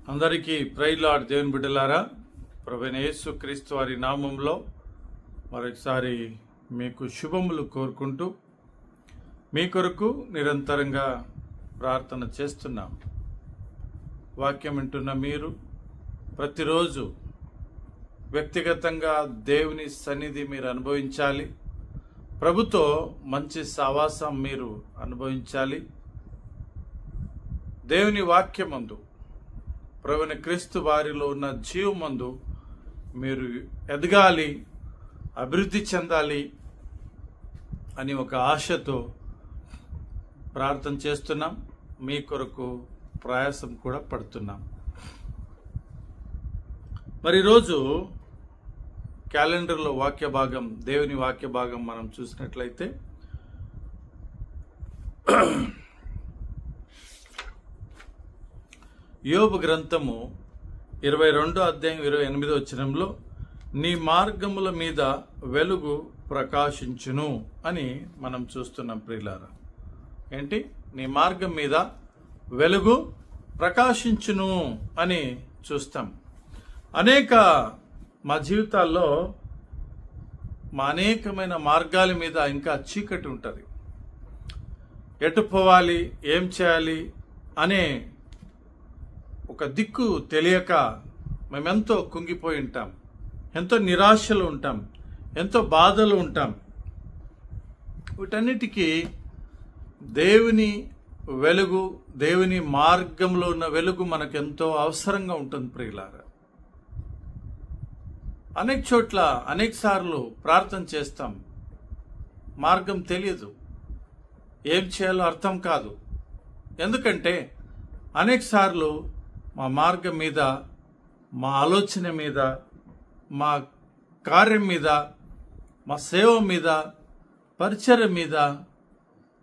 అందరికీ praise lord దేవుని బిడ్డలారా, ప్రభువైన యేసుక్రీస్తు వారి నామంలో మరొకసారి మీకు శుభములు కోరుకుంటూ మీ కొరకు నిరంతరంగా ప్రార్థన చేస్తున్నాం. వాక్యం వింటున్న మీరు ప్రతిరోజు వ్యక్తిగతంగా దేవుని సన్నిధి మీరు అనుభవించాలి. ప్రభుతో మంచి సహవాసం మీరు అనుభవించాలి. దేవుని వాక్యమందు ప్రభువైన క్రీస్తు వారిలో ఉన్న జీవమందు మీరు ఎదగాలి, అభివృద్ధి చెందాలి అని ఒక ఆశతో ప్రార్థన చేస్తున్నాం. మీ కొరకు ప్రయాసం కూడా పడుతున్నాం. మరి ఈరోజు క్యాలెండర్లో వాక్య భాగం, దేవుని వాక్య భాగం మనం చూసినట్లయితే యోబు గ్రంథము 22 అధ్యాయం 28 వచనంలో నీ మార్గముల మీద వెలుగు ప్రకాశించును అని మనం చూస్తున్నాం. ప్రియులారా, ఏంటి? నీ మార్గం మీద వెలుగు ప్రకాశించును అని చూస్తాం. మా జీవితాల్లో అనేకమైన మార్గాల మీద ఇంకా చీకటి ఉంటుంది. ఎటు పోవాలి, ఏం చేయాలి అనే ఒక దిక్కు తెలియక మేమెంతో కుంగిపోయి ఉంటాం, ఎంతో నిరాశలు ఉంటాం, ఎంతో బాధలు ఉంటాం. వీటన్నిటికీ దేవుని వెలుగు, దేవుని మార్గంలో ఉన్న వెలుగు మనకెంతో అవసరంగా ఉంటుంది. ప్రియులారా, అనేక చోట్ల అనేక సార్లు ప్రార్థన చేస్తాం, మార్గం తెలియదు, ఏం చేయాలో అర్థం కాదు. ఎందుకంటే అనేక సార్లు మా మార్గం మీద, మా ఆలోచన మీద, మా కార్యం మీద, మా సేవ మీద, పరిచర్య మీద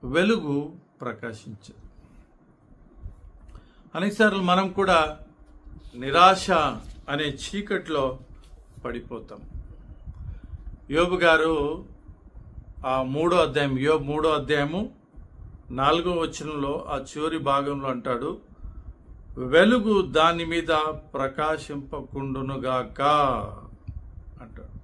వెలుగు ప్రకాశించదు. అనేకసార్లు మనం కూడా నిరాశ అనే చీకట్లో పడిపోతాం. యోబు గారు యోబు 3వ అధ్యాయము 4వ వచనంలో ఆ చివరి భాగంలో అంటాడు, వెలుగు దాని మీద ప్రకాశింపకుండునుగాక అంటాడు.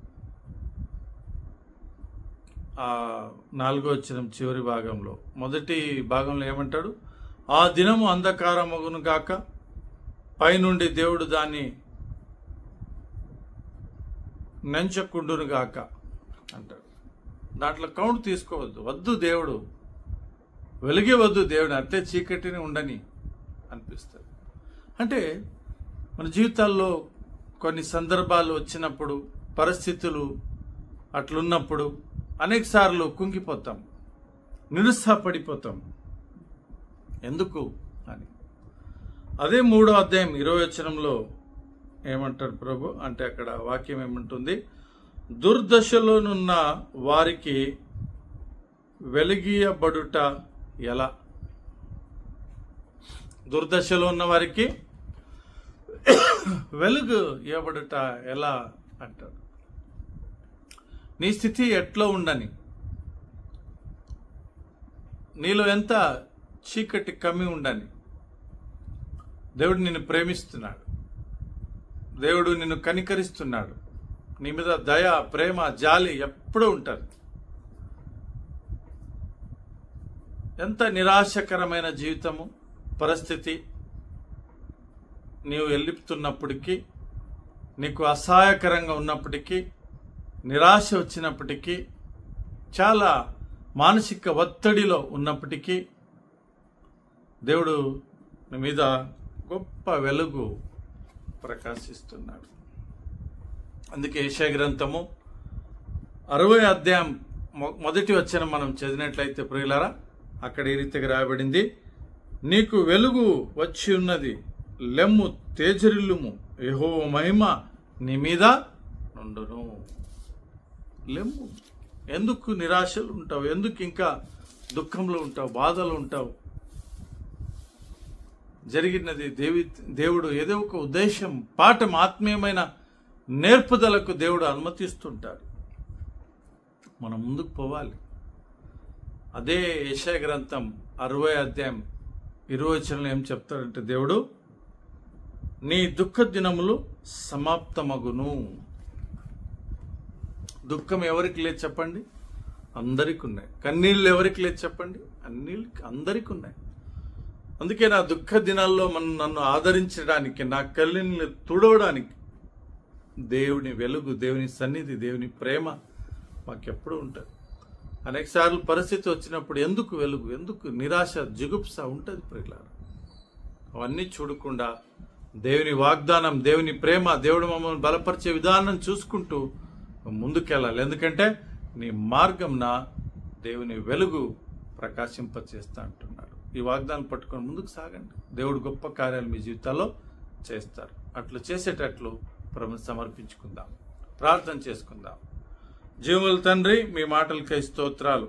4వ వచనం చివరి భాగంలో, మొదటి భాగంలో ఏమంటాడు? ఆ దినము అంధకారమగునుగాక, పైనుండి దేవుడు దాన్ని నెంచకుండునుగాక అంటాడు. దాంట్లో కౌంట్ తీసుకోవద్దు, వద్దు దేవుడు, వెలుగే వద్దు దేవుడు, అట్లే చీకటిని ఉండని అనిపిస్తుంది. అంటే మన జీవితాల్లో కొన్ని సందర్భాలు వచ్చినప్పుడు, పరిస్థితులు అట్లున్నప్పుడు అనేక సార్లు కుంగిపోతాం, నిరుత్సాహపడిపోతాం. ఎందుకు అని అదే 3వ అధ్యాయం 20వ వచనంలో ఏమంటాడు ప్రభు అంటే, అక్కడ వాక్యం ఏమంటుంది? దుర్దశలోనున్న వారికి వెలిగియబడుట ఎలా? దుర్దశలో ఉన్న వారికి వెలుగు ఇవ్వబడుట ఎలా అంటాడు. నీ స్థితి ఎట్లా ఉండని, నీలో ఎంత చీకటి కమ్మి ఉండని, దేవుడు నిన్ను ప్రేమిస్తున్నాడు, దేవుడు నిన్ను కనికరిస్తున్నాడు, నీ మీద దయ, ప్రేమ, జాలి ఎప్పుడూ ఉంటుంది. ఎంత నిరాశకరమైన జీవితము, పరిస్థితి నీవు వెళ్ళిపుతున్నప్పటికీ, నీకు అసహాయకరంగా ఉన్నప్పటికీ, నిరాశ వచ్చినప్పటికీ, చాలా మానసిక ఒత్తిడిలో ఉన్నప్పటికీ దేవుడు నీ మీద గొప్ప వెలుగు ప్రకాశిస్తున్నాడు. అందుకే యెషయా గ్రంథము 60వ అధ్యాయం మొదటి వచనం మనం చదివినట్లయితే ప్రియులారా, అక్కడ ఈ రీతిగా రాయబడింది, నీకు వెలుగు వచ్చి ఉన్నది, లెమ్ము తేజరిల్లుము, యెహోవా మహిమ నీ మీద నుండును. లెమ్ము. ఎందుకు నిరాశలు ఉంటావు? ఎందుకు ఇంకా దుఃఖంలో ఉంటావు, బాధలు ఉంటావు? జరిగినది దేవుడు ఏదో ఒక ఉద్దేశం, పాఠం, ఆత్మీయమైన నేర్పుదలకు దేవుడు అనుమతిస్తుంటాడు. మనం ముందుకు పోవాలి. అదే యెషయా గ్రంథం 60వ అధ్యాయం 20వ వచనంలో ఏం చెప్తాడంటే, దేవుడు నీ దుఃఖ దినములు సమాప్తమగును. దుఃఖం ఎవరికి లేదు చెప్పండి? అందరికి ఉన్నాయి. కన్నీళ్ళు ఎవరికి లేదు చెప్పండి? అందరికి ఉన్నాయి. అందుకే నా దుఃఖ దినాల్లో నన్ను ఆదరించడానికి, నా కన్నీళ్ళని తుడవడానికి దేవుని వెలుగు, దేవుని సన్నిధి, దేవుని ప్రేమ మాకెప్పుడు ఉంటుంది. అనేక సార్లు పరిస్థితి వచ్చినప్పుడు ఎందుకు వెలుగు, ఎందుకు నిరాశ, జిగుప్స ఉంటుంది ప్రియులారా. అవన్నీ చూడకుండా దేవుని వాగ్దానం, దేవుని ప్రేమ, దేవుడు మమ్మల్ని బలపరిచే విధానం చూసుకుంటూ ముందుకెళ్ళాలి. ఎందుకంటే నీ మార్గంన దేవుని వెలుగు ప్రకాశింపచేస్తా అంటున్నాడు. ఈ వాగ్దానం పట్టుకొని ముందుకు సాగండి. దేవుడు గొప్ప కార్యాలు మీ జీవితాల్లో చేస్తారు. అట్లు చేసేటట్లు ప్రభువుని సమర్పించుకుందాం, ప్రార్థన చేసుకుందాం. జీవముల తండ్రి, మీ మాటలకై స్తోత్రాలు.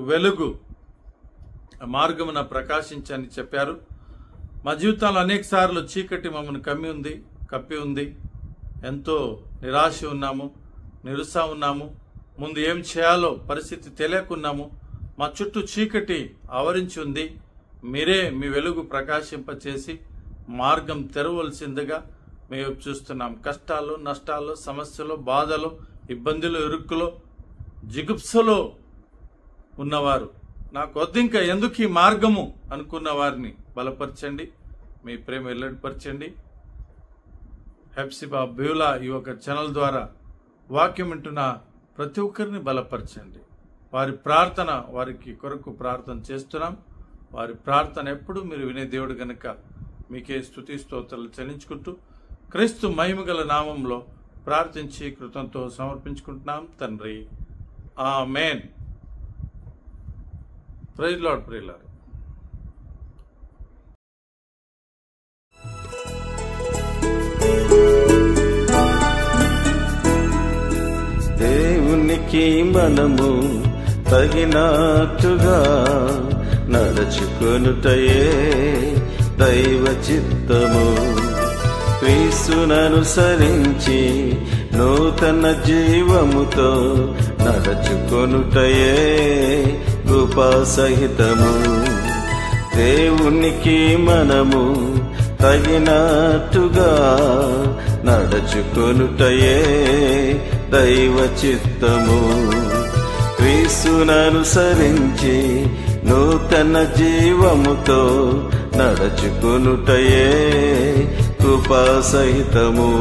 వెలుగు మార్గమున ప్రకాశించని చెప్పారు. మా జీవితాల్లో అనేక సార్లు చీకటి మమ్మల్ని కప్పి ఉంది. ఎంతో నిరాశ ఉన్నాము, నిరుత్సాహం ఉన్నాము. ముందు ఏం చేయాలో పరిస్థితి తెలియకున్నాము. మా చుట్టూ చీకటి ఆవరించి ఉంది. మీరే మీ వెలుగు ప్రకాశింపచేసి మార్గం తెరవలసిందిగా మేము చూస్తున్నాం. కష్టాలు, నష్టాలు, సమస్యలు, బాధలు, ఇబ్బందులు, ఇరుక్కులో, జిగుప్సలో ఉన్నవారు, నాకు వద్దు ఇంకా ఎందుకు ఈ మార్గము అనుకున్న వారిని బలపరచండి, మీ ప్రేమ వెల్లడిపరచండి. హెప్సిబా బ్యూలా ఈ ఒక ఛానల్ ద్వారా వాక్యం వింటున్న ప్రతి ఒక్కరిని బలపరచండి. వారి ప్రార్థన, వారికి కొరకు ప్రార్థన చేస్తున్నాం. వారి ప్రార్థన ఎప్పుడు మీరు వినే దేవుడు గనుక మీకే స్తుతి స్తోత్రాలు చెల్లించుకుంటూ క్రీస్తు మహిమగల నామంలో ప్రార్థించి కృతంతో సమర్పించుకుంటున్నాం తండ్రి. ఆమేన్. ప్రైజ్ లార్డ్ ప్రియులారా. దేవునికి మనము తగినట్టుగా నడుచుకొనుటయే దైవ చిత్తము. క్రీస్తుననుసరించి నూతన జీవముతో నడుచుకొనుటయే కృపా సహితము. దేవునికి మనము తగినట్టుగా నడుచుకొనుటయే దైవ చిత్తము. క్రీస్తుననుసరించి నూతన జీవముతో నడుచుకొనుటయే కృపా సహితము.